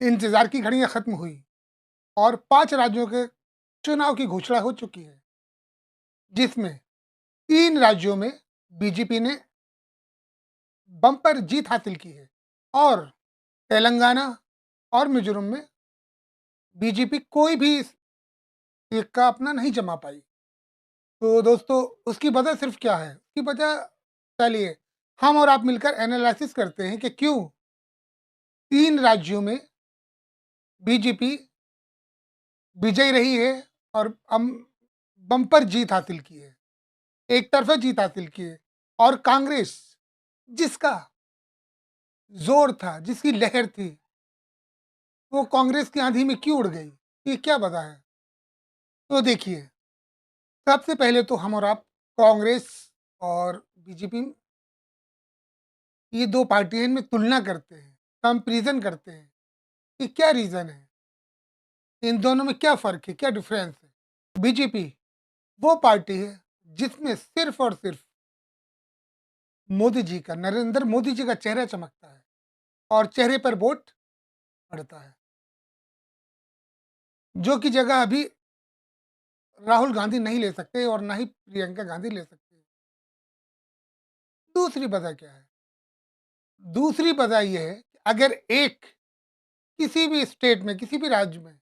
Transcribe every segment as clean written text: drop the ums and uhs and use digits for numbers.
इंतज़ार की घड़ियाँ ख़त्म हुई और 5 राज्यों के चुनाव की घोषणा हो चुकी है, जिसमें 3 राज्यों में बीजेपी ने बम्पर जीत हासिल की है और तेलंगाना और मिज़ोरम में बीजेपी कोई भी सिक्का अपना नहीं जमा पाई। तो दोस्तों, उसकी वजह सिर्फ़ क्या है? उसकी वजह चलिए हम और आप मिलकर एनालिसिस करते हैं कि क्यों 3 राज्यों में बीजेपी विजयी रही है और बम्पर जीत हासिल की है, एक तरफ़ा जीत हासिल की है और कांग्रेस जिसका ज़ोर था, जिसकी लहर थी, वो कांग्रेस की आँधी में क्यों उड़ गई? ये क्या वजह है? तो देखिए, सबसे पहले तो हम और आप कांग्रेस और बीजेपी, ये 2 पार्टियाँ, इनमें तुलना करते हैं, कंपैरिज़न करते हैं कि क्या रीज़न है? इन दोनों में क्या फ़र्क है, क्या डिफ़रेंस है? बीजेपी वो पार्टी है जिसमें सिर्फ़ और सिर्फ़ मोदी जी का, नरेंद्र मोदी जी का चेहरा चमकता है और चेहरे पर वोट पड़ता है, जो कि जगह अभी राहुल गांधी नहीं ले सकते और ना ही प्रियंका गांधी ले सकते हैं। दूसरी वजह क्या है? दूसरी वजह ये है कि अगर एक किसी भी स्टेट में, किसी भी राज्य में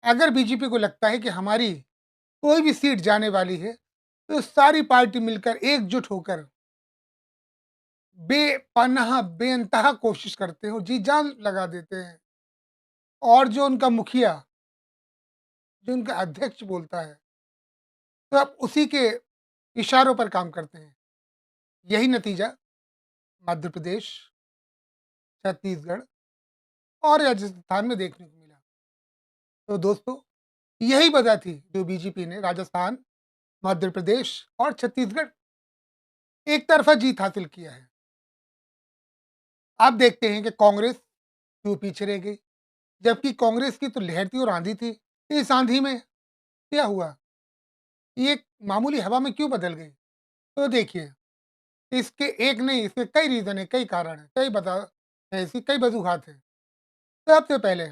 अगर बीजेपी को लगता है कि हमारी कोई भी सीट जाने वाली है, तो सारी पार्टी मिलकर एकजुट होकर बेपनाह, बेइंतहा कोशिश करते हो, जी जान लगा देते हैं और जो उनका मुखिया, जो उनका अध्यक्ष बोलता है, सब उसी के इशारों पर काम करते हैं। यही नतीजा मध्य प्रदेश, छत्तीसगढ़ और राजस्थान में देखने को मिला। तो दोस्तों, यही वजह थी जो बीजेपी ने राजस्थान, मध्य प्रदेश और छत्तीसगढ़ एक तरफा जीत हासिल किया है। अब देखते हैं कि कांग्रेस क्यों पीछे रह गई, जबकि कांग्रेस की तो लहर थी और आंधी थी। इस आंधी में क्या हुआ? ये मामूली हवा में क्यों बदल गई? तो देखिए, इसके एक नहीं, इसके कई रीज़न है, कई कारण हैं, कई बता ऐसी कई वजूहात हैं। सबसे पहले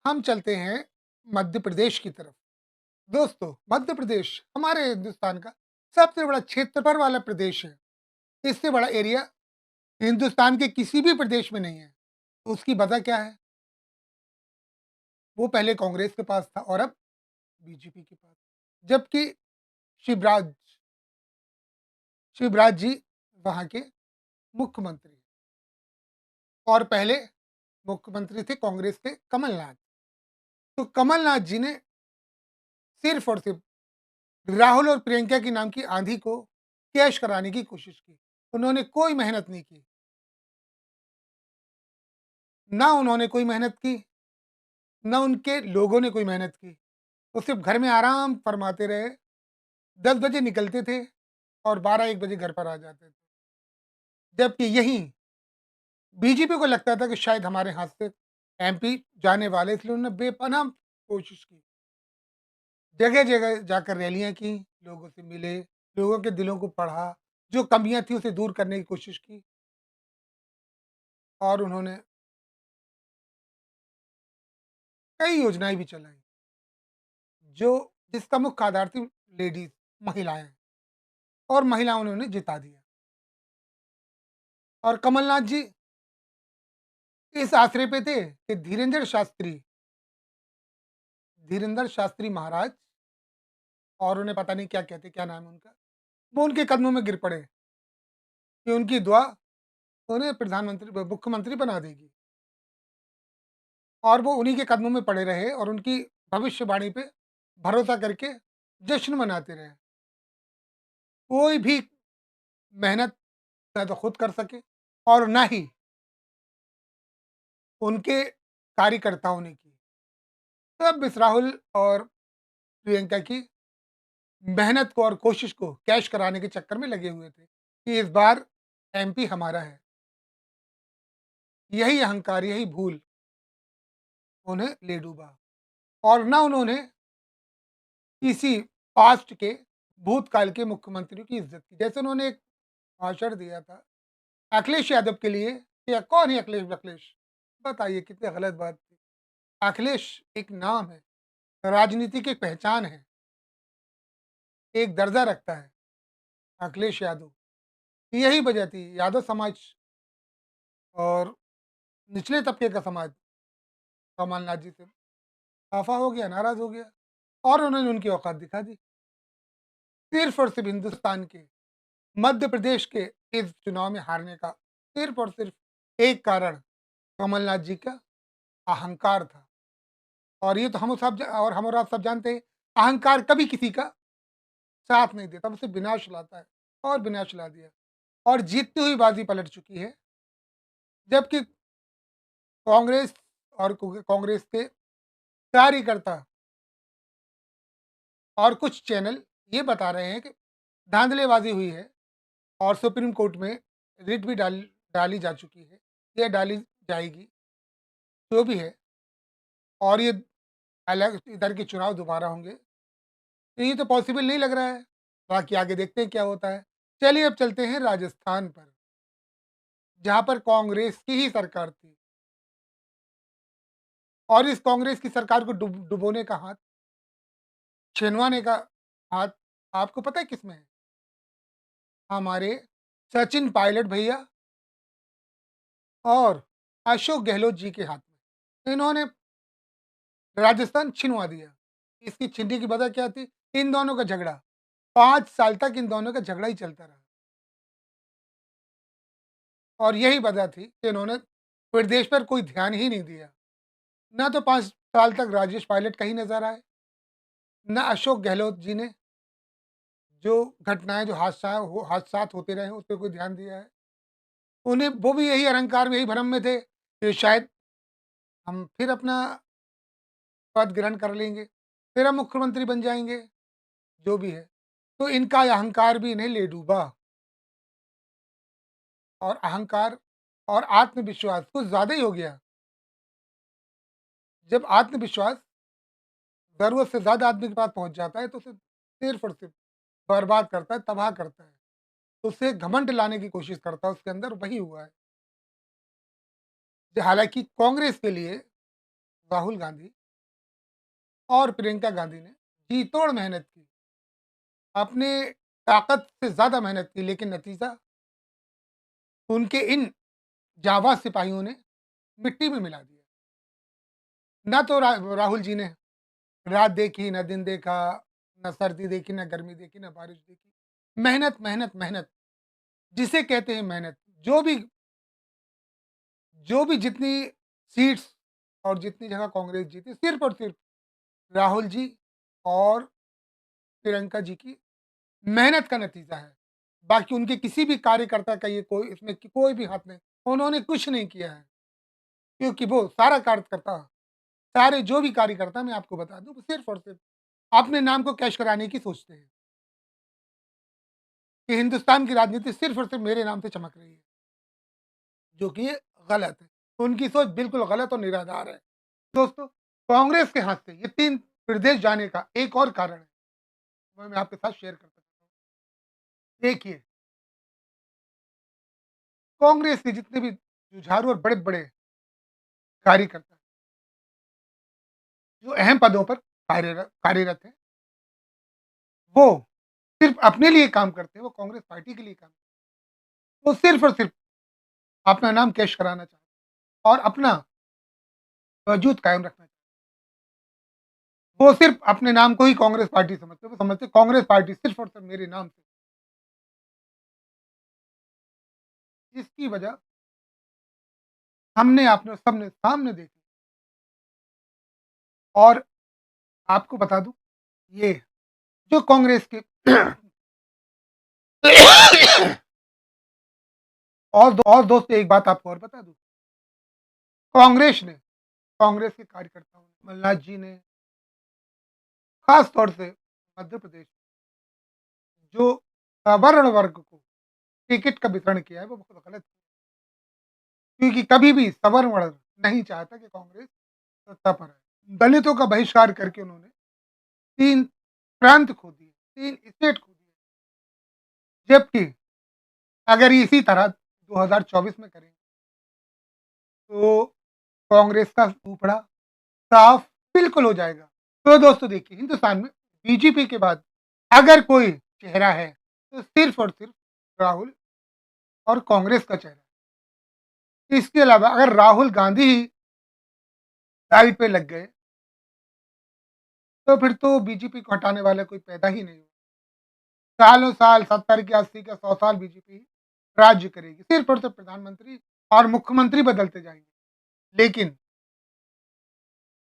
हम चलते हैं मध्य प्रदेश की तरफ। दोस्तों, मध्य प्रदेश हमारे हिंदुस्तान का सबसे बड़ा क्षेत्रफल वाला प्रदेश है। इससे बड़ा एरिया हिंदुस्तान के किसी भी प्रदेश में नहीं है। तो उसकी वजह क्या है? वो पहले कांग्रेस के पास था और अब बीजेपी के पास। जबकि शिवराज शिवराज जी वहाँ के मुख्यमंत्री हैं और पहले मुख्यमंत्री थे कांग्रेस के कमलनाथ। तो कमलनाथ जी ने सिर्फ़ और सिर्फ़ राहुल और प्रियंका के नाम की आंधी को कैश कराने की कोशिश की। उन्होंने कोई मेहनत नहीं की। ना उन्होंने कोई मेहनत की, ना उनके लोगों ने कोई मेहनत की। वो सिर्फ़ घर में आराम फरमाते रहे। 10 बजे निकलते थे और 12-1 बजे घर पर आ जाते थे। जबकि यहीं बीजेपी को लगता था कि शायद हमारे हाथ से एमपी जाने वाले, इसलिए उन्होंने बेपनाह कोशिश की। जगह-जगह जाकर रैलियाँ की, लोगों से मिले, लोगों के दिलों को पढ़ा, जो कमियाँ थी उसे दूर करने की कोशिश की और उन्होंने कई योजनाएँ भी चलाई, जो जिसका मुख्य आधार थी लेडीज़, महिलाएँ, और महिलाओं ने उन्हें जिता दिया। और कमलनाथ जी इस आसरे पे थे कि धीरेंद्र शास्त्री महाराज, और उन्हें पता नहीं क्या कहते, क्या नाम है उनका, वो उनके कदमों में गिर पड़े कि उनकी दुआ उन्हें प्रधानमंत्री मुख्यमंत्री बना देगी। और वो उन्हीं के कदमों में पड़े रहे और उनकी भविष्यवाणी पे भरोसा करके जश्न मनाते रहे। कोई भी मेहनत ना तो खुद कर सके और ना ही उनके कार्यकर्ताओं ने की। सब इस राहुल और प्रियंका की मेहनत को और कोशिश को कैश कराने के चक्कर में लगे हुए थे कि इस बार एमपी हमारा है। यही अहंकार, यही भूल उन्हें ले डूबा और ना उन्होंने किसी पास्ट के, भूतकाल के मुख्यमंत्रियों की इज़्ज़त की। जैसे उन्होंने एक भाषण दिया था अखिलेश यादव के लिए, या कौन है अखिलेश वखिलेश? बताइए कितनी गलत बात थी। अखिलेश एक नाम है, राजनीति की एक पहचान है, एक दर्जा रखता है अखिलेश यादव। यही वजह थी यादव समाज और निचले तबके का समाज कमलनाथ जी से खफा हो गया, नाराज़ हो गया और उन्होंने उनकी औकात दिखा दी। सिर्फ़ और सिर्फ़ हिंदुस्तान के, मध्य प्रदेश के इस चुनाव में हारने का सिर्फ़ और सिर्फ़ एक कारण कमलनाथ जी का अहंकार था। और ये तो हम और आप सब जानते हैं, अहंकार कभी किसी का साथ नहीं देता, उसे विनाश लाता है और विनाश ला दिया। और जीतती हुई बाजी पलट चुकी है, जबकि कांग्रेस और कांग्रेस के कार्यकर्ता और कुछ चैनल ये बता रहे हैं कि धांधलेबाज़ी हुई है और सुप्रीम कोर्ट में रिट भी डाली जा चुकी है, या डाली जाएगी, जो भी है। और ये अलग इधर के चुनाव दोबारा होंगे, तो ये तो पॉसिबल नहीं लग रहा है। बाकी आगे देखते हैं क्या होता है। चलिए अब चलते हैं राजस्थान पर, जहाँ पर कांग्रेस की ही सरकार थी और इस कांग्रेस की सरकार को डुबोने का हाथ, छिनवाने का हाथ आपको पता है किसमें है? हमारे सचिन पायलट भैया और अशोक गहलोत जी के हाथ में। इन्होंने राजस्थान छिनवा दिया। इसकी छीनने की वजह क्या थी? इन दोनों का झगड़ा। 5 साल तक इन दोनों का झगड़ा ही चलता रहा और यही वजह थी कि इन्होंने प्रदेश पर कोई ध्यान ही नहीं दिया। ना तो 5 साल तक राजेश पायलट कहीं नज़र आए, ना अशोक गहलोत जी ने जो घटनाएँ, जो हादसात होते रहे, उस पे कोई ध्यान दिया है। उन्हें वो भी यही अहंकार में, यही भ्रम में थे कि शायद हम फिर अपना पद ग्रहण कर लेंगे, फिर हम मुख्यमंत्री बन जाएँगे, जो भी है। तो इनका ये अहंकार भी इन्हें ले डूबा और अहंकार और आत्मविश्वास कुछ ज़्यादा ही हो गया। जब आत्मविश्वास ज़रूरत से ज़्यादा आदमी के पास पहुँच जाता है, तो उसे सिर्फ़ और सिर्फ़ बर्बाद करता है, तबाह करता है। उससे घमंड लाने की कोशिश करता है, उसके अंदर वही हुआ है। हालाँकि कांग्रेस के लिए राहुल गांधी और प्रियंका गांधी ने जी तोड़ मेहनत की, अपने ताकत से ज़्यादा मेहनत की, लेकिन नतीजा उनके इन जाबाज़ सिपाहियों ने मिट्टी में मिला दिया। ना तो राहुल जी ने रात देखी, ना दिन देखा, ना सर्दी देखी, ना गर्मी देखी, ना बारिश देखी। मेहनत, मेहनत, मेहनत, जिसे कहते हैं मेहनत। जो भी जितनी सीट्स और जितनी जगह कांग्रेस जीती, सिर्फ़ और सिर्फ़ राहुल जी और प्रियंका जी की मेहनत का नतीजा है। बाकी उनके किसी भी कार्यकर्ता का ये कोई इसमें कोई भी हाथ नहीं। उन्होंने कुछ नहीं किया है, क्योंकि वो सारा कार्यकर्ता, सारे जो भी कार्यकर्ता, मैं आपको बता दूँ, सिर्फ़ और सिर्फ़ अपने नाम को कैश कराने की सोचते हैं कि हिंदुस्तान की राजनीति सिर्फ़ और सिर्फ़ मेरे नाम से चमक रही है, जो कि ये गलत है। उनकी सोच बिल्कुल गलत और निराधार है। दोस्तों, कांग्रेस के हाथ से ये 3 प्रदेश जाने का एक और कारण है, वो मैं आपके साथ शेयर कर सकता हूँ। देखिए, कांग्रेस के जितने भी जुझारू और बड़े-बड़े कार्यकर्ता हैं, जो अहम पदों पर कार्यरत हैं, वो सिर्फ़ अपने लिए काम करते हैं, वो कांग्रेस पार्टी के लिए काम करते हैं। वो सिर्फ़ और सिर्फ़ अपना नाम कैश कराना चाहते हैं और अपना वजूद कायम रखना चाहते हैं। वो सिर्फ़ अपने नाम को ही कांग्रेस पार्टी समझते हैं, वो समझते हैं कांग्रेस पार्टी सिर्फ़ और सिर्फ़ मेरे नाम से, जिसकी वजह हमने आपने सबने सामने देखी। और आपको बता दूँ, ये जो कांग्रेस के और दोस्त एक बात आपको और बता दूँ, कांग्रेस ने कांग्रेस के कार्यकर्ताओं ने, कमलनाथ जी ने, ख़ास तौर से मध्य प्रदेश जो सवर्ण वर्ग को टिकट का वितरण किया है, वो बहुत गलत है। क्योंकि कभी भी सवर्ण वर्ग नहीं चाहता कि कांग्रेस सत्ता पर आए। दलितों का बहिष्कार करके उन्होंने 3 प्रांत खो दिए, 3 स्टेट खो दिए। जबकि अगर इसी तरह 2024 में करेंगे, तो कांग्रेस का सूपड़ा साफ बिल्कुल हो जाएगा। तो दोस्तों देखिए, हिंदुस्तान में बीजेपी के बाद अगर कोई चेहरा है तो सिर्फ और सिर्फ राहुल और कांग्रेस का चेहरा है। इसके अलावा अगर राहुल गांधी ही साइड पे लग गए तो फिर तो बीजेपी को हटाने वाला कोई पैदा ही नहीं होगा। सालों साल 70 के 80 के 100 साल बीजेपी राज्य करेगी, सिर्फ और सिर्फ प्रधानमंत्री और मुख्यमंत्री बदलते जाएंगे, लेकिन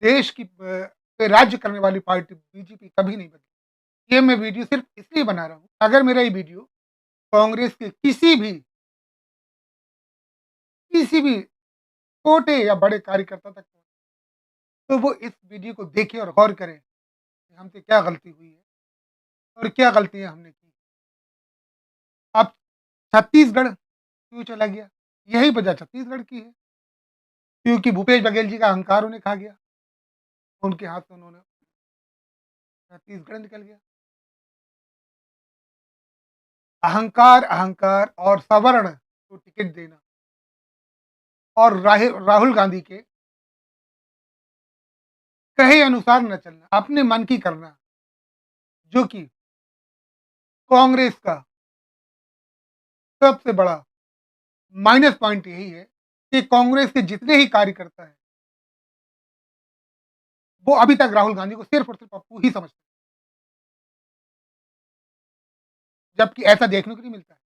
देश की पे राज्य करने वाली पार्टी बीजेपी कभी नहीं बदली। ये मैं वीडियो सिर्फ इसलिए बना रहा हूँ, अगर मेरा ये वीडियो कांग्रेस के किसी भी छोटे या बड़े कार्यकर्ता तक पहुंचे, तो वो इस वीडियो को देखें और गौर करें कि हमसे क्या गलती हुई है और क्या गलतियां हमने की। अब छत्तीसगढ़ क्यों चला गया? यही वजह छत्तीसगढ़ की है, क्योंकि भूपेश बघेल जी का अहंकार उन्हें खा गया, उनके हाथ से उन्होंने छत्तीसगढ़ निकल गया। अहंकार और सवर्ण को टिकट देना और राहुल गांधी के कहे अनुसार न चलना, अपने मन की करना, जो कि कांग्रेस का सबसे बड़ा माइनस पॉइंट यही है कि कांग्रेस के जितने ही कार्यकर्ता हैं वो अभी तक राहुल गांधी को सिर्फ और सिर्फ पप्पू ही समझते हैं, जबकि ऐसा देखने को नहीं मिलता है।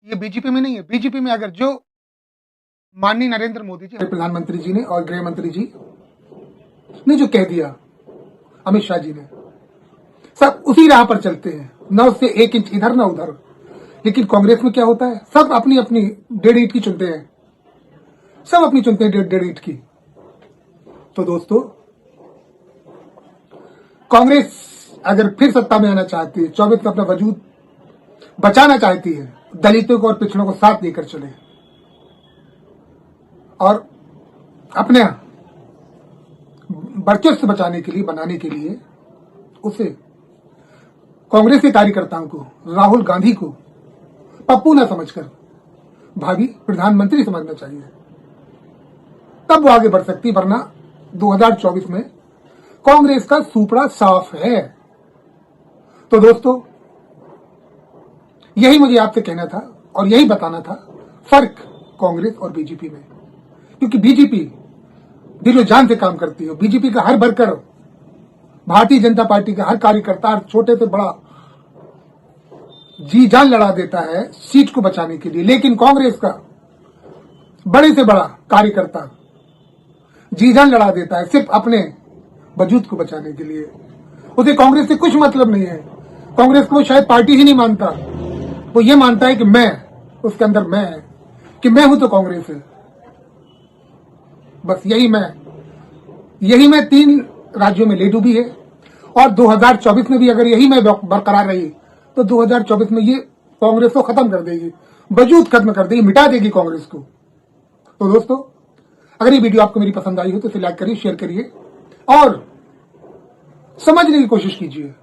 ये बीजेपी में नहीं है। बीजेपी में अगर जो माननीय नरेंद्र मोदी जी, प्रधानमंत्री जी ने और गृह मंत्री जी ने जो कह दिया, अमित शाह जी ने, सब उसी राह पर चलते हैं, न उससे 1 इंच इधर न उधर। लेकिन कांग्रेस में क्या होता है, सब अपनी अपनी 1.5 ईंट की चुनते हैं, सब अपनी चुनते हैं 1.5 ईंट की। तो दोस्तों, कांग्रेस अगर फिर सत्ता में आना चाहती है, 24 में अपना वजूद बचाना चाहती है, दलितों को और पिछड़ों को साथ लेकर चले और अपने वर्चस्व बचाने के लिए, बनाने के लिए उसे कांग्रेस के कार्यकर्ताओं को, राहुल गांधी को पप्पू न समझकर भावी प्रधानमंत्री समझना चाहिए, तब वो आगे बढ़ सकती। वरना 2024 में कांग्रेस का सूपड़ा साफ है। तो दोस्तों, यही मुझे आपसे कहना था और यही बताना था फर्क कांग्रेस और बीजेपी में, क्योंकि बीजेपी दिलो जान से काम करती है। बीजेपी का हर वर्कर, भारतीय जनता पार्टी का हर कार्यकर्ता, छोटे से बड़ा जी जान लड़ा देता है सीट को बचाने के लिए, लेकिन कांग्रेस का बड़े से बड़ा कार्यकर्ता जी जान लड़ा देता है सिर्फ अपने वजूद को बचाने के लिए। उसे कांग्रेस से कुछ मतलब नहीं है। कांग्रेस को शायद पार्टी ही नहीं मानता, वो ये मानता है कि मैं, उसके अंदर मैं, कि मैं हूं तो कांग्रेस है, बस यही मैं 3 राज्यों में ले डूबी है। और 2024 में भी अगर यही मैं बरकरार रही तो 2024 में ये कांग्रेस को खत्म कर देगी, वजूद खत्म कर देगी, मिटा देगी कांग्रेस को। तो दोस्तों, अगर ये वीडियो आपको मेरी पसंद आई हो तो इसे लाइक करिए, शेयर करिए और समझने की कोशिश कीजिए।